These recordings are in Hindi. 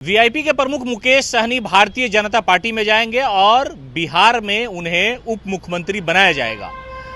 वीआईपी के प्रमुख मुकेश सहनी भारतीय जनता पार्टी में जाएंगे और बिहार में उन्हें उप मुख्यमंत्री बनाया जाएगा।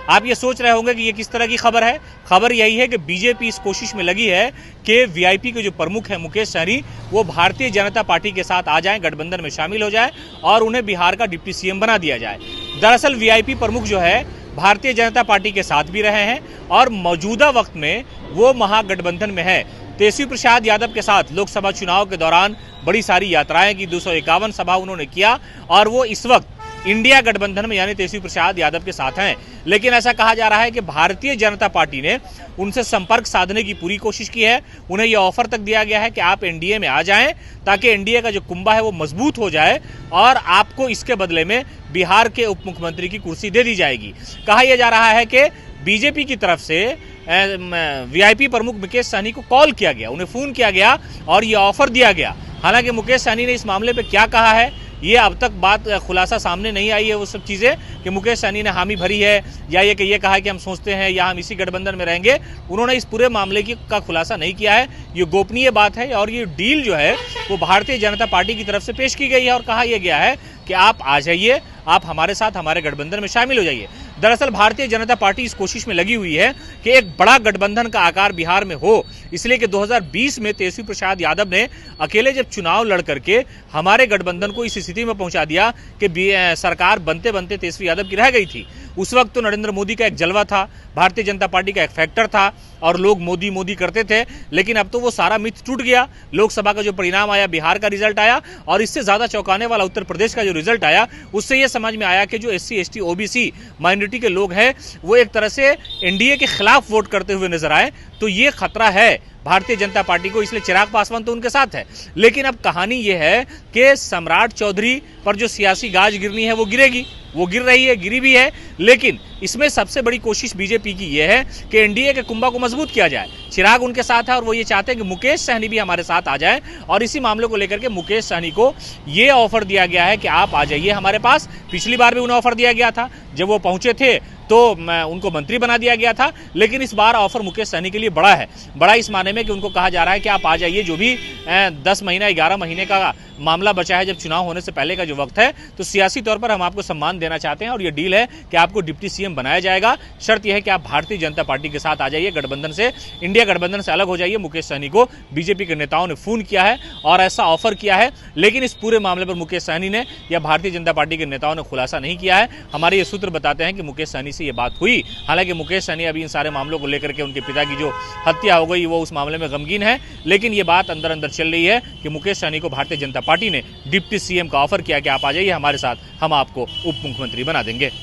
आप ये सोच रहे होंगे कि ये किस तरह की खबर है। खबर यही है कि बीजेपी इस कोशिश में लगी है कि वीआईपी के जो प्रमुख हैं मुकेश सहनी, वो भारतीय जनता पार्टी के साथ आ जाएं, गठबंधन में शामिल हो जाएं और उन्हें बिहार का डिप्टी सीएम बना दिया जाए। दरअसल वीआईपी प्रमुख जो है भारतीय जनता पार्टी के साथ भी रहे हैं और मौजूदा वक्त में वो महागठबंधन में है। तेजस्वी प्रसाद यादव के साथ लोकसभा चुनाव के दौरान बड़ी सारी यात्राएं की, 251 सभा उन्होंने किया और वो इस वक्त इंडिया गठबंधन में यानी तेजस्वी प्रसाद यादव के साथ हैं। लेकिन ऐसा कहा जा रहा है कि भारतीय जनता पार्टी ने उनसे संपर्क साधने की पूरी कोशिश की है। उन्हें यह ऑफर तक दिया गया है कि आप एनडीए में आ जाएं ताकि एनडीए का जो कुंभा है वो मजबूत हो जाए और आपको इसके बदले में बिहार के उप मुख्यमंत्री की कुर्सी दे दी जाएगी। कहा यह जा रहा है कि बीजेपी की तरफ से वीआईपी प्रमुख मुकेश सहनी को कॉल किया गया, उन्हें फोन किया गया और ये ऑफर दिया गया। हालांकि मुकेश सहनी ने इस मामले पे क्या कहा है, ये अब तक बात खुलासा सामने नहीं आई है। वो सब चीज़ें कि मुकेश सहनी ने हामी भरी है या ये कि ये कहा है कि हम सोचते हैं या हम इसी गठबंधन में रहेंगे, उन्होंने इस पूरे मामले का खुलासा नहीं किया है। ये गोपनीय बात है और ये डील जो है वो भारतीय जनता पार्टी की तरफ से पेश की गई है और कहा यह गया है कि आप आ जाइए, आप हमारे साथ हमारे गठबंधन में शामिल हो जाइए। दरअसल भारतीय जनता पार्टी इस कोशिश में लगी हुई है कि एक बड़ा गठबंधन का आकार बिहार में हो, इसलिए कि 2020 में तेजस्वी प्रसाद यादव ने अकेले जब चुनाव लड़ करके हमारे गठबंधन को इस स्थिति में पहुंचा दिया कि सरकार बनते बनते तेजस्वी यादव की रह गई थी। उस वक्त तो नरेंद्र मोदी का एक जलवा था, भारतीय जनता पार्टी का एक फैक्टर था और लोग मोदी मोदी करते थे। लेकिन अब तो वो सारा मिथ टूट गया। लोकसभा का जो परिणाम आया, बिहार का रिजल्ट आया और इससे ज्यादा चौंकाने वाला उत्तर प्रदेश का जो रिजल्ट आया, उससे ये समझ में आया कि जो एससी एसटी ओबीसी माइनॉरिटी के लोग हैं वो एक तरह से एनडीए के खिलाफ वोट करते हुए नजर आए। तो ये खतरा है भारतीय जनता पार्टी को, इसलिए चिराग पासवान तो उनके साथ है। लेकिन अब कहानी यह है कि सम्राट चौधरी पर जो सियासी गाज गिरनी है वो गिरेगी, वो गिर रही है, गिरी भी है। लेकिन इसमें सबसे बड़ी कोशिश बीजेपी की यह है कि एनडीए के कुंभा को मजबूत किया जाए। चिराग उनके साथ है और वो ये चाहते हैं कि मुकेश सहनी भी हमारे साथ आ जाए और इसी मामले को लेकर के मुकेश सहनी को ये ऑफर दिया गया है कि आप आ जाइए हमारे पास। पिछली बार भी उन्हें ऑफर दिया गया था, जब वो पहुंचे थे तो उनको मंत्री बना दिया गया था। लेकिन इस बार ऑफर मुकेश सहनी के लिए बड़ा है। बड़ा इस माने में कि उनको कहा जा रहा है कि आप आ जाइए, जो भी 10 महीना 11 महीने का मामला बचा है, जब चुनाव होने से पहले का जो वक्त है, तो सियासी तौर पर हम आपको सम्मान देना चाहते हैं और ये डील है कि आपको डिप्टी सीएम बनाया जाएगा। शर्त यह है कि आप भारतीय जनता पार्टी के साथ आ जाइए, गठबंधन से, इंडिया गठबंधन से अलग हो जाइए। मुकेश सहनी को बीजेपी के नेताओं ने फोन किया है और ऐसा ऑफर किया है। लेकिन इस पूरे मामले पर मुकेश सहनी ने या भारतीय जनता पार्टी के नेताओं ने खुलासा नहीं किया है। हमारे ये सूत्र बताते हैं कि मुकेश सहनी से ये बात हुई। हालांकि मुकेश सहनी अभी इन सारे मामलों को लेकर के, उनके पिता की जो हत्या हो गई, वो उस मामले में गमगीन है। लेकिन ये बात अंदर अंदर चल रही है कि मुकेश सहनी को भारतीय जनता पार्टी ने डिप्टी सीएम का ऑफर किया कि आप आ जाइए हमारे साथ, हम आपको उप मुख्यमंत्री बना देंगे।